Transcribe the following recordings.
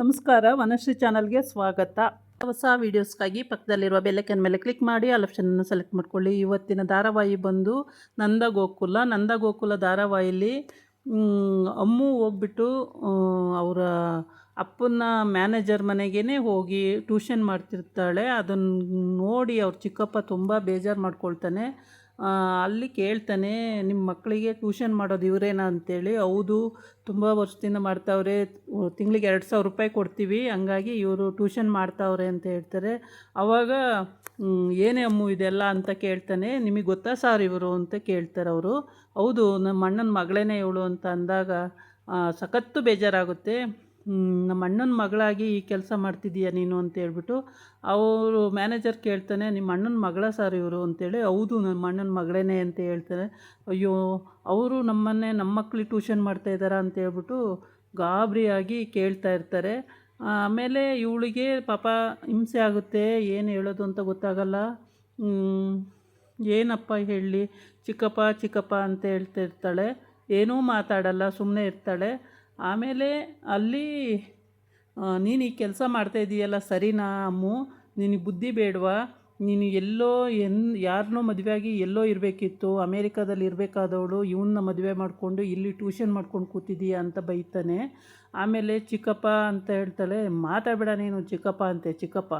ನಮಸ್ಕಾರ, ವನಶ್ರೀ ಚಾನಲ್ಗೆ ಸ್ವಾಗತ. ಹೊಸ ವೀಡಿಯೋಸ್ಗಾಗಿ ಪಕ್ಕದಲ್ಲಿರುವ ಬೆಲ್ಲೈಕನ್ ಮೇಲೆ ಕ್ಲಿಕ್ ಮಾಡಿ ಆಲ್ ಆಪ್ಷನನ್ನು ಸೆಲೆಕ್ಟ್ ಮಾಡ್ಕೊಳ್ಳಿ. ಇವತ್ತಿನ ಧಾರಾವಾಹಿ ಬಂದು ನಂದಗೋಕುಲ ಧಾರಾವಾಹಿಲಿ ಅಮ್ಮು ಹೋಗ್ಬಿಟ್ಟು ಅವರ ಅಪ್ಪನ ಮ್ಯಾನೇಜರ್ ಮನೆಗೇ ಹೋಗಿ ಟ್ಯೂಷನ್ ಮಾಡ್ತಿರ್ತಾಳೆ. ಅದನ್ನು ನೋಡಿ ಅವ್ರ ಚಿಕ್ಕಪ್ಪ ತುಂಬ ಬೇಜಾರು ಮಾಡ್ಕೊಳ್ತಾನೆ. ಅಲ್ಲಿ ಕೇಳ್ತಾನೆ, ನಿಮ್ಮ ಮಕ್ಕಳಿಗೆ ಟ್ಯೂಷನ್ ಮಾಡೋದು ಇವರೇನಾ ಅಂತೇಳಿ. ಹೌದು, ತುಂಬ ವರ್ಷದಿಂದ ಮಾಡ್ತಾವ್ರೆ, ತಿಂಗಳಿಗೆ 2,000 ರೂಪಾಯಿ ಕೊಡ್ತೀವಿ, ಹಂಗಾಗಿ ಇವರು ಟ್ಯೂಷನ್ ಮಾಡ್ತಾವ್ರೆ ಅಂತ ಹೇಳ್ತಾರೆ. ಆವಾಗ ಏನೇ ಅಮ್ಮು ಇದೆಲ್ಲ ಅಂತ ಕೇಳ್ತಾನೆ. ನಿಮಗೆ ಗೊತ್ತಾ ಸಾರ್ ಇವರು ಅಂತ ಕೇಳ್ತಾರೆ ಅವರು. ಹೌದು, ನಮ್ಮ ಅಣ್ಣನ ಮಗಳೇನೇ ಇವಳು ಅಂತ ಅಂದಾಗ ಸಖತ್ತು ಬೇಜಾರಾಗುತ್ತೆ. ನಮ್ಮ ಅಣ್ಣನ ಮಗಳಾಗಿ ಈ ಕೆಲಸ ಮಾಡ್ತಿದ್ದೀಯ ನೀನು ಅಂತ ಹೇಳ್ಬಿಟ್ಟು ಅವರು ಮ್ಯಾನೇಜರ್ ಕೇಳ್ತಾನೆ, ನಿಮ್ಮ ಅಣ್ಣನ ಮಗಳ ಸಾರ್ ಇವರು ಅಂತೇಳಿ. ಹೌದು, ನಮ್ಮ ಅಣ್ಣನ ಮಗಳೇನೆ ಅಂತ ಹೇಳ್ತಾರೆ. ಅಯ್ಯೋ, ಅವರು ನಮ್ಮ ಮಕ್ಕಳಿಗೆ ಟ್ಯೂಷನ್ ಮಾಡ್ತಾಯಿದ್ದಾರಾ ಅಂತ ಹೇಳ್ಬಿಟ್ಟು ಗಾಬರಿಯಾಗಿ ಕೇಳ್ತಾ ಇರ್ತಾರೆ. ಆಮೇಲೆ ಇವಳಿಗೆ ಪಾಪ ಹಿಂಸೆ ಆಗುತ್ತೆ, ಏನು ಹೇಳೋದು ಅಂತ ಗೊತ್ತಾಗಲ್ಲ. ಏನಪ್ಪ ಹೇಳಲಿ, ಚಿಕ್ಕಪ್ಪ ಅಂತ ಹೇಳ್ತಾ ಇರ್ತಾಳೆ. ಏನೂ ಮಾತಾಡಲ್ಲ, ಸುಮ್ಮನೆ ಇರ್ತಾಳೆ. ಆಮೇಲೆ ಅಲ್ಲಿ ನೀನು ಈ ಕೆಲಸ ಮಾಡ್ತಾಯಿದ್ದೀಯಲ್ಲ ಸರಿನಾ ಅಮ್ಮು, ನಿನಗೆ ಬುದ್ಧಿ ಬೇಡವಾ? ನೀನು ಯಾರನ್ನೋ ಮದುವೆಯಾಗಿ ಎಲ್ಲೋ ಇರಬೇಕಿತ್ತು, ಅಮೇರಿಕಾದಲ್ಲಿ ಇರಬೇಕಾದವಳು ಇವನ್ನ ಮದುವೆ ಮಾಡಿಕೊಂಡು ಇಲ್ಲಿ ಟ್ಯೂಷನ್ ಮಾಡ್ಕೊಂಡು ಕೂತಿದ್ದೀಯಾ ಅಂತ ಬೈತಾನೆ. ಆಮೇಲೆ ಚಿಕ್ಕಪ್ಪ ಅಂತ ಹೇಳ್ತಾಳೆ, ಮಾತಾಡಬೇಡ ನೀನು ಚಿಕ್ಕಪ್ಪ ಅಂತೆ. ಚಿಕ್ಕಪ್ಪ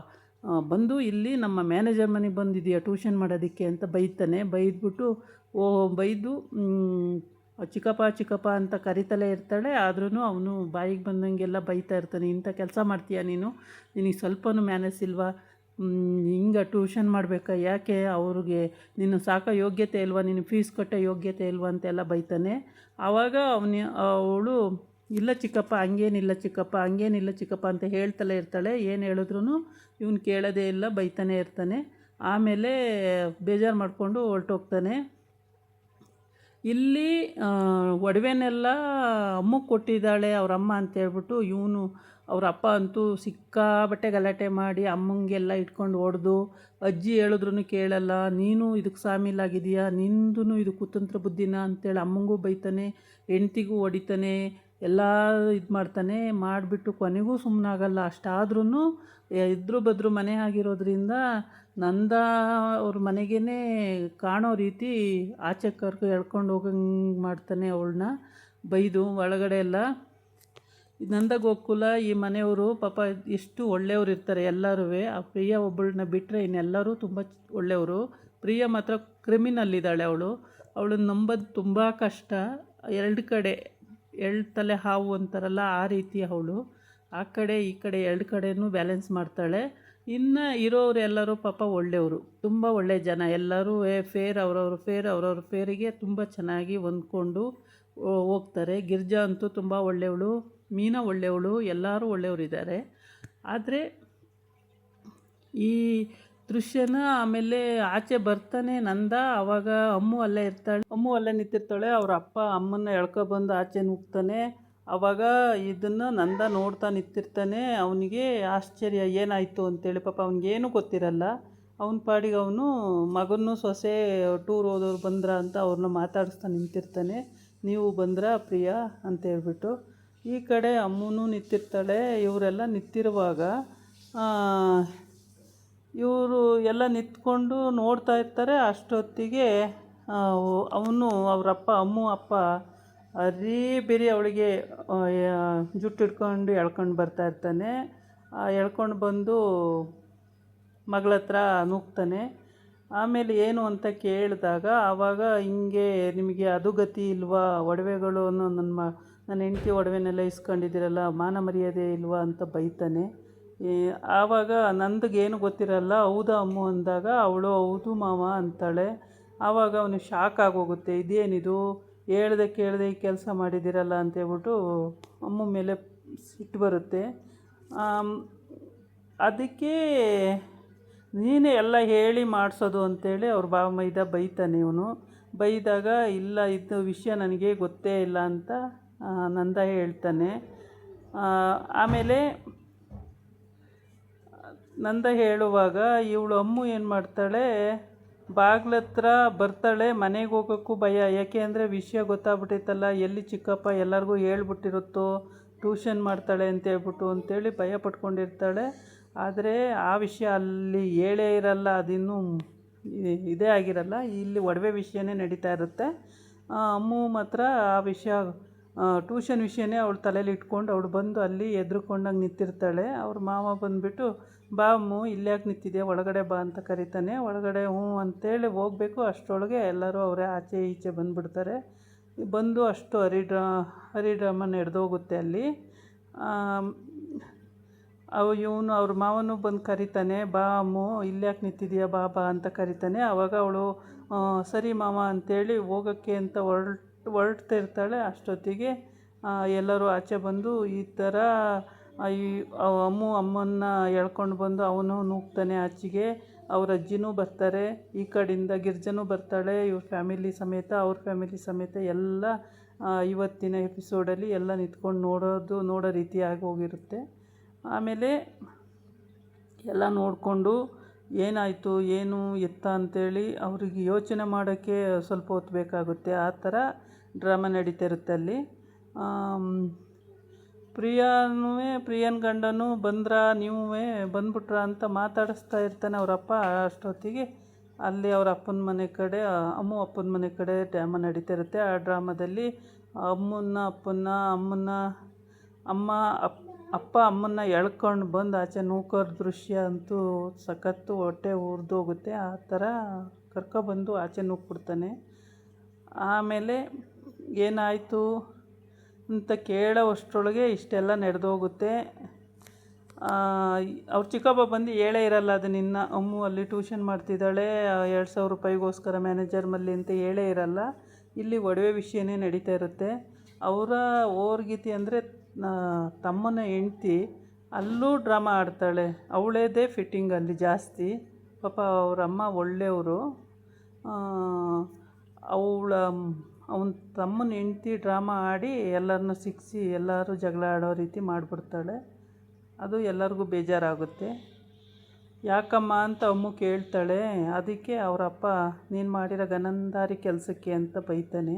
ಬಂದು ಇಲ್ಲಿ ನಮ್ಮ ಮ್ಯಾನೇಜರ್ ಮನೆಗೆ ಬಂದಿದ್ದೀಯಾ ಟ್ಯೂಷನ್ ಮಾಡೋದಕ್ಕೆ ಅಂತ ಬೈತಾನೆ. ಬೈದು ಚಿಕ್ಕಪ್ಪ ಅಂತ ಕರಿತಲೇ ಇರ್ತಾಳೆ. ಆದ್ರೂ ಅವನು ಬಾಯಿಗೆ ಬಂದಂಗೆಲ್ಲ ಬೈತಾ ಇರ್ತಾನೆ. ಇಂಥ ಕೆಲಸ ಮಾಡ್ತೀಯಾ ನೀನು? ನಿನಗೆ ಸ್ವಲ್ಪನೂ ಮ್ಯಾನಸ್ ಇಲ್ವಾ? ಹಿಂಗೆ ಟ್ಯೂಷನ್ ಮಾಡಬೇಕಾ? ಯಾಕೆ ಅವ್ರಿಗೆ ನಿನ್ನ ಸಾಕೋ ಯೋಗ್ಯತೆ ಇಲ್ವಾ? ನಿನ್ನ ಫೀಸ್ ಕಟ್ಟೋ ಯೋಗ್ಯತೆ ಇಲ್ವಾ ಅಂತೆಲ್ಲ ಬೈತಾನೆ. ಆವಾಗ ಅವಳು ಇಲ್ಲ ಚಿಕ್ಕಪ್ಪ ಹಂಗೇನಿಲ್ಲ ಚಿಕ್ಕಪ್ಪ ಅಂತ ಹೇಳ್ತಲೇ ಇರ್ತಾಳೆ. ಏನು ಹೇಳಿದ್ರೂ ಇವನು ಕೇಳೋದೇ ಇಲ್ಲ, ಬೈತಾನೆ ಇರ್ತಾನೆ. ಆಮೇಲೆ ಬೇಜಾರು ಮಾಡಿಕೊಂಡು ಹೊರಟೋಗ್ತಾನೆ. ಇಲ್ಲಿ ಒಡವೆನೆಲ್ಲ ಅಮ್ಮಗೆ ಕೊಟ್ಟಿದ್ದಾಳೆ ಅವರಮ್ಮ ಅಂತೇಳ್ಬಿಟ್ಟು ಅವ್ರ ಅಪ್ಪ ಅಂತೂ ಸಿಕ್ಕಾಬಟ್ಟೆ ಗಲಾಟೆ ಮಾಡಿ ಅಮ್ಮಂಗೆಲ್ಲ ಇಟ್ಕೊಂಡು ಹೊಡೆದು, ಅಜ್ಜಿ ಹೇಳಿದ್ರೂ ಕೇಳಲ್ಲ, ನೀನು ಇದಕ್ಕೆ ಶಾಮೀಲಾಗಿದೆಯಾ, ನಿಂದು ಇದು ಕುತಂತ್ರ ಬುದ್ಧಿನ ಅಂತೇಳಿ ಅಮ್ಮಂಗೂ ಬೈತಾನೆ, ಹೆಂಡ್ತಿಗೂ ಹೊಡಿತಾನೆ, ಎಲ್ಲ ಇದು ಮಾಡ್ತಾನೆ. ಮಾಡಿಬಿಟ್ಟು ಕೊನೆಗೂ ಸುಮ್ಮನಾಗಲ್ಲ. ಅಷ್ಟಾದ್ರೂ ಇದ್ರು ಬದ್ರು ಮನೆ ಆಗಿರೋದ್ರಿಂದ ನಂದ ಅವ್ರ ಮನೆಗೇ ಕಾಣೋ ರೀತಿ ಆಚೆ ಎಳ್ಕೊಂಡು ಹೋಗಂಗೆ ಮಾಡ್ತಾನೆ ಅವಳನ್ನ ಬೈದು. ಒಳಗಡೆ ಎಲ್ಲ ನಂದಗೋಕುಲ ಈ ಮನೆಯವರು ಪಾಪ ಎಷ್ಟು ಒಳ್ಳೆಯವರು ಇರ್ತಾರೆ ಎಲ್ಲರೂ. ಆ ಪ್ರಿಯ ಒಬ್ಬಳನ್ನ ಬಿಟ್ಟರೆ ಇನ್ನೆಲ್ಲರೂ ತುಂಬ ಒಳ್ಳೆಯವರು. ಪ್ರಿಯ ಮಾತ್ರ ಕ್ರಿಮಿನಲ್ ಇದ್ದಾಳೆ. ಅವಳನ್ನ ನಂಬೋದು ತುಂಬ ಕಷ್ಟ. ಎರಡು ಕಡೆ ತಲೆ ಹಾವು ಅಂತಾರಲ್ಲ, ಆ ರೀತಿ ಅವಳು. ಆ ಕಡೆ ಈ ಕಡೆ ಎರಡು ಕಡೆಯೂ ಬ್ಯಾಲೆನ್ಸ್ ಮಾಡ್ತಾಳೆ. ಇನ್ನು ಇರೋರೆಲ್ಲರೂ ಪಾಪ ಒಳ್ಳೆಯವರು, ತುಂಬ ಒಳ್ಳೆಯ ಜನ ಎಲ್ಲರೂ. ಅವ್ರವ್ರ ಫೇರಿಗೆ ತುಂಬ ಚೆನ್ನಾಗಿ ಹೊಂದ್ಕೊಂಡು ಹೋಗ್ತಾರೆ. ಗಿರ್ಜಾ ಅಂತೂ ತುಂಬ ಒಳ್ಳೆಯವಳು, ಮೀನಾ ಒಳ್ಳೆಯವಳು, ಎಲ್ಲರೂ ಒಳ್ಳೆಯವರಿದ್ದಾರೆ. ಆದರೆ ಈ ದೃಶ್ಯನ ಆಮೇಲೆ ಆಚೆ ಬರ್ತಾನೆ ನಂದ. ಆವಾಗ ಅಮ್ಮು ಅಲ್ಲೇ ನಿಂತಿರ್ತಾಳೆ. ಅವ್ರ ಅಪ್ಪ ಅಮ್ಮನ್ನ ಎಳ್ಕೊಬಂದು ಆಚೆ ನುಗ್ತಾನೆ. ಆವಾಗ ಇದನ್ನು ನಂದ ನೋಡ್ತಾ ನಿಂತಿರ್ತಾನೆ. ಅವನಿಗೆ ಆಶ್ಚರ್ಯ, ಏನಾಯಿತು ಅಂತೇಳಿ. ಪಾಪ ಅವನಿಗೇನು ಗೊತ್ತಿರಲ್ಲ. ಅವನ ಪಾಡಿಗೆ ಅವನು ಮಗನೂ ಸೊಸೆ ಟೂರ್ ಹೋದವ್ರು ಬಂದ್ರ ಅಂತ ಅವ್ರನ್ನ ಮಾತಾಡಿಸ್ತಾ ನಿಂತಿರ್ತಾನೆ. ನೀವು ಬಂದ್ರಾ ಪ್ರಿಯಾ ಅಂತೇಳ್ಬಿಟ್ಟು. ಈ ಕಡೆ ಅಮ್ಮನೂ ನಿಂತಿರ್ತಾಳೆ. ಇವರೆಲ್ಲ ನಿಂತಿರುವಾಗ ಇವರು ಎಲ್ಲ ನಿಂತ್ಕೊಂಡು ನೋಡ್ತಾ ಇರ್ತಾರೆ. ಅಷ್ಟೊತ್ತಿಗೆ ಅವರಪ್ಪ ಅಮ್ಮು ಅಪ್ಪ ಬೇರೆ ಅವಳಿಗೆ ಜುಟ್ಟು ಹಿಡ್ಕೊಂಡು ಎಳ್ಕೊಂಡು ಬರ್ತಾ ಇರ್ತಾನೆ. ಎಳ್ಕೊಂಡು ಬಂದು ಮಗಳ ಹತ್ರ ನೂಗ್ತಾನೆ. ಆಮೇಲೆ ಏನು ಅಂತ ಕೇಳಿದಾಗ ಆವಾಗ ಹಿಂಗೆ ನಿಮಗೆ ಅದು ಗತಿ ಇಲ್ವಾ? ಒಡವೆಗಳನ್ನು ನನ್ನ ಹೆಂಡತಿ ಒಡವೆನೆಲ್ಲ ಇಸ್ಕೊಂಡಿದ್ದೀರಲ್ಲ, ಮಾನ ಮರ್ಯಾದೆ ಇಲ್ವಾ ಅಂತ ಬೈತಾನೆ. ಆವಾಗ ನಂದಿಗೇನು ಗೊತ್ತಿರಲ್ಲ. ಹೌದಾ ಅಮ್ಮು ಅಂದಾಗ ಅವಳು ಹೌದು ಮಾವ ಅಂತಾಳೆ. ಆವಾಗ ಅವನಿಗೆ ಶಾಕ್ ಆಗೋಗುತ್ತೆ. ಇದೇನಿದು, ಕೇಳದೆ ಈ ಕೆಲಸ ಮಾಡಿದ್ದೀರಲ್ಲ ಅಂತೇಳ್ಬಿಟ್ಟು ಅಮ್ಮ ಮೇಲೆ ಸಿಟ್ಟು ಬರುತ್ತೆ. ಅದಕ್ಕೆ ನೀನೇ ಎಲ್ಲ ಹೇಳಿ ಮಾಡಿಸೋದು ಅಂತೇಳಿ ಅವ್ರ ಮೈದ ಬೈತಾನೆ. ಇವನು ಬೈದಾಗ ಇಲ್ಲ, ಇದು ವಿಷಯ ನನಗೆ ಗೊತ್ತೇ ಇಲ್ಲ ಅಂತ ನಂದ ಹೇಳ್ತಾನೆ. ಆಮೇಲೆ ನಂದ ಹೇಳುವಾಗ ಇವಳು ಅಮ್ಮು ಏನು ಮಾಡ್ತಾಳೆ, ಬಾಗ್ಲತ್ರ ಬರ್ತಾಳೆ. ಮನೆಗೆ ಹೋಗೋಕ್ಕೂ ಭಯ, ಯಾಕೆ ಅಂದರೆ ವಿಷಯ ಗೊತ್ತಾಗ್ಬಿಟ್ಟೈತಲ್ಲ, ಎಲ್ಲಿ ಚಿಕ್ಕಪ್ಪ ಎಲ್ಲರಿಗೂ ಹೇಳ್ಬಿಟ್ಟಿರುತ್ತೋ ಟ್ಯೂಷನ್ ಮಾಡ್ತಾಳೆ ಅಂತೇಳಿ ಭಯ ಪಟ್ಕೊಂಡಿರ್ತಾಳೆ. ಆದರೆ ಆ ವಿಷಯ ಅಲ್ಲಿ ಹೇಳೇ ಇರಲ್ಲ, ಅದಿನ್ನೂ ಇದೇ ಆಗಿರಲ್ಲ. ಇಲ್ಲಿ ಒಡವೆ ವಿಷಯನೇ ನಡೀತಾ ಇರುತ್ತೆ. ಅಮ್ಮು ಮಾತ್ರ ಆ ವಿಷಯ ಟ್ಯೂಷನ್ ವಿಷಯನೇ ಅವಳು ತಲೆಯಲ್ಲಿ ಇಟ್ಕೊಂಡು ಅವಳು ಬಂದು ಅಲ್ಲಿ ಎದ್ರುಕೊಂಡಂಗೆ ನಿಂತಿರ್ತಾಳೆ. ಅವ್ರ ಮಾವ ಬಂದುಬಿಟ್ಟು, ಬಾ ಅಮ್ಮು ಇಲ್ಲ್ಯಾಕೆ ನಿಂತಿದ್ಯಾ, ಒಳಗಡೆ ಬಾ ಅಂತ ಕರೀತಾನೆ. ಒಳಗಡೆ ಹ್ಞೂ ಅಂತೇಳಿ ಹೋಗಬೇಕು. ಅಷ್ಟರೊಳಗೆ ಎಲ್ಲರೂ ಅವರೇ ಆಚೆ ಈಚೆ ಬಂದುಬಿಡ್ತಾರೆ. ಬಂದು ಅಷ್ಟು ಹರಿಡ್ರಾಮ ನಡೆದೋಗುತ್ತೆ ಅಲ್ಲಿ. ಇವನು ಅವ್ರ ಮಾವನು ಬಂದು ಕರೀತಾನೆ, ಬಾ ಅಮ್ಮು ಇಲ್ಲ್ಯಾಕೆ ನಿಂತಿದ್ಯಾ, ಬಾ ಬಾ ಅಂತ ಕರೀತಾನೆ. ಆವಾಗ ಅವಳು ಸರಿ ಮಾವ ಅಂತೇಳಿ ಹೋಗೋಕ್ಕೆ ಅಂತ ಹೊರಡ್ತಿರ್ತಾಳೆ. ಅಷ್ಟೊತ್ತಿಗೆ ಎಲ್ಲರೂ ಆಚೆ ಬಂದು ಈ ಥರ ಅಮ್ಮನ್ನ ಎಳ್ಕೊಂಡು ಬಂದು ಅವನು ನೂಗ್ತಾನೆ ಆಚೆಗೆ. ಅವ್ರ ಅಜ್ಜಿನೂ ಬರ್ತಾರೆ, ಈ ಕಡೆಯಿಂದ ಗಿರ್ಜನೂ ಬರ್ತಾಳೆ, ಇವ್ರ ಫ್ಯಾಮಿಲಿ ಸಮೇತ, ಅವ್ರ ಫ್ಯಾಮಿಲಿ ಸಮೇತ ಎಲ್ಲ ಇವತ್ತಿನ ಎಪಿಸೋಡಲ್ಲಿ ಎಲ್ಲ ನಿಂತ್ಕೊಂಡು ನೋಡೋ ರೀತಿಯಾಗಿ ಹೋಗಿರುತ್ತೆ. ಆಮೇಲೆ ಎಲ್ಲ ನೋಡಿಕೊಂಡು ಏನಾಯಿತು ಏನು ಎತ್ತ ಅಂಥೇಳಿ ಅವ್ರಿಗೆ ಯೋಚನೆ ಮಾಡೋಕ್ಕೆ ಸ್ವಲ್ಪ ಹೊತ್ತು ಬೇಕಾಗುತ್ತೆ. ಆ ಥರ ಡ್ರಾಮಾ ನಡೀತಾ ಇರುತ್ತೆ ಅಲ್ಲಿ. ಪ್ರಿಯನ ಗಂಡನೂ ನೀವು ಬಂದ್ಬಿಟ್ರಾ ಅಂತ ಮಾತಾಡಿಸ್ತಾ ಇರ್ತಾನೆ ಅವರಪ್ಪ. ಅಷ್ಟೊತ್ತಿಗೆ ಅಲ್ಲಿ ಅವ್ರ ಅಪ್ಪನ ಮನೆ ಕಡೆ, ಅಪ್ಪನ ಮನೆ ಕಡೆ ಡ್ರಾಮಾ ನಡೀತಾ ಇರುತ್ತೆ. ಆ ಡ್ರಾಮಾದಲ್ಲಿ ಅಪ್ಪ ಅಮ್ಮನ್ನ ಎಳ್ಕೊಂಡು ಬಂದು ಆಚೆ ನೂಕೋರ್ ದೃಶ್ಯ ಅಂತೂ ಸಖತ್ತು, ಹೊಟ್ಟೆ ಉರಿದೋಗುತ್ತೆ. ಆ ಥರ ಕರ್ಕೊಬಂದು ಆಚೆ ನೂಕ್ಬಿಡ್ತಾನೆ. ಆಮೇಲೆ ಏನಾಯಿತು ಅಂತ ಕೇಳೋ ಅಷ್ಟರೊಳಗೆ ಇಷ್ಟೆಲ್ಲ ನಡೆದೋಗುತ್ತೆ. ಅವ್ರ ಚಿಕ್ಕಪ್ಪ ಬಂದು ಹೇಳೇ ಇರಲ್ಲ ಅದನ್ನ. ಅಮ್ಮು ಅಲ್ಲಿ ಟ್ಯೂಷನ್ ಮಾಡ್ತಿದ್ದಾಳೆ, 2,000 ರೂಪಾಯಿಗೋಸ್ಕರ ಮ್ಯಾನೇಜರ್ ಮಲ್ಲಿ ಅಂತ ಹೇಳೇ ಇರಲ್ಲ. ಇಲ್ಲಿ ಒಡವೆ ವಿಷಯನೇ ನಡೀತಾ ಇರುತ್ತೆ. ಅವರ ಓರ್ಗೀತಿ ಅಂದರೆ ತಮ್ಮನ ಹೆಂಡ್ತಿ ಅಲ್ಲೂ ಡ್ರಾಮಾ ಆಡ್ತಾಳೆ. ಅವಳೇದೇ ಫಿಟ್ಟಿಂಗ್ ಅಲ್ಲಿ ಜಾಸ್ತಿ. ಪಾಪ ಅವರಮ್ಮ ಒಳ್ಳೆಯವರು. ಅವನ ತಮ್ಮನ ಹೆಂಡ್ತಿ ಡ್ರಾಮಾ ಆಡಿ ಎಲ್ಲರನ್ನೂ ಸಿಕ್ಕಿಸಿ ಎಲ್ಲರೂ ಜಗಳ ಆಡೋ ರೀತಿ ಮಾಡಿಬಿಡ್ತಾಳೆ. ಅದು ಎಲ್ಲರಿಗೂ ಬೇಜಾರಾಗುತ್ತೆ. ಯಾಕಮ್ಮ ಅಂತ ಅಮ್ಮು ಕೇಳ್ತಾಳೆ. ಅದಕ್ಕೆ ಅವರಪ್ಪ, ನೀನು ಮಾಡಿರೋ ಗನಂದಾರಿ ಕೆಲಸಕ್ಕೆ ಅಂತ ಬೈತಾನೆ.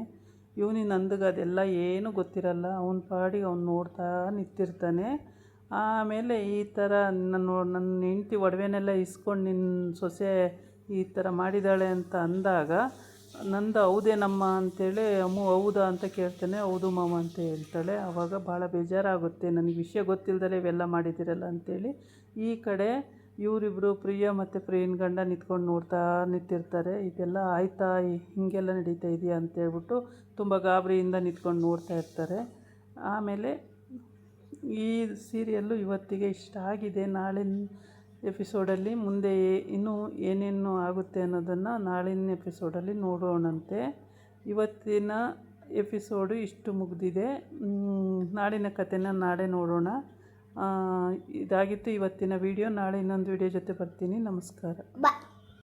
ನಂದಗೆ ಅದೆಲ್ಲ ಏನೂ ಗೊತ್ತಿರಲ್ಲ, ಅವನ ಪಾಡಿಗೆ ಅವ್ನು ನೋಡ್ತಾ ನಿಂತಿರ್ತಾನೆ. ಆಮೇಲೆ ಈ ಥರ ನನ್ನ ಹೆಂಡ್ತಿ ಒಡವೆನೆಲ್ಲ ಇಸ್ಕೊಂಡು ನಿನ್ನ ಸೊಸೆ ಈ ಥರ ಮಾಡಿದ್ದಾಳೆ ಅಂತ ಅಂದಾಗ, ನಂದು ಹೌದೇನಮ್ಮ ಅಂತೇಳಿ ಅಮ್ಮು ಹೌದಾ ಅಂತ ಕೇಳ್ತಾನೆ. ಹೌದು ಮಾವ ಅಂತ ಹೇಳ್ತಾಳೆ. ಆವಾಗ ಭಾಳ ಬೇಜಾರಾಗುತ್ತೆ, ನನಗೆ ವಿಷಯ ಗೊತ್ತಿಲ್ಲದಲೇ ಇವೆಲ್ಲ ಮಾಡಿದ್ದೀರಲ್ಲ ಅಂಥೇಳಿ. ಈ ಕಡೆ ಇವರಿಬ್ಬರು ಪ್ರಿಯ ಮತ್ತು ಪ್ರಿಯನ ಗಂಡ ನಿಂತ್ಕೊಂಡು ನೋಡ್ತಾ ನಿಂತಿರ್ತಾರೆ. ಇದೆಲ್ಲ ಆಯ್ತಾ, ಹೀಗೆಲ್ಲ ನಡೀತಾ ಇದೆಯಾ ಅಂತೇಳ್ಬಿಟ್ಟು ತುಂಬ ಗಾಬರಿಯಿಂದ ನಿಂತ್ಕೊಂಡು ನೋಡ್ತಾ ಇರ್ತಾರೆ. ಆಮೇಲೆ ಈ ಸೀರಿಯಲ್ಲು ಇವತ್ತಿಗೆ ಇಷ್ಟ ಆಗಿದೆ. ನಾಳಿನ ಎಪಿಸೋಡಲ್ಲಿ ಮುಂದೆ ಇನ್ನೂ ಏನೇನು ಆಗುತ್ತೆ ಅನ್ನೋದನ್ನು ನಾಳಿನ ಎಪಿಸೋಡಲ್ಲಿ ನೋಡೋಣಂತೆ. ಇವತ್ತಿನ ಎಪಿಸೋಡು ಇಷ್ಟು ಮುಗಿದಿದೆ. ನಾಳಿನ ಕಥೆನ ನಾಳೆ ನೋಡೋಣ. ಇದಾಗಿತ್ತು ಇವತ್ತಿನ ವಿಡಿಯೋ. ನಾಳೆ ಇನ್ನೊಂದು ವಿಡಿಯೋ ಜೊತೆ ಬರ್ತೀನಿ. ನಮಸ್ಕಾರ.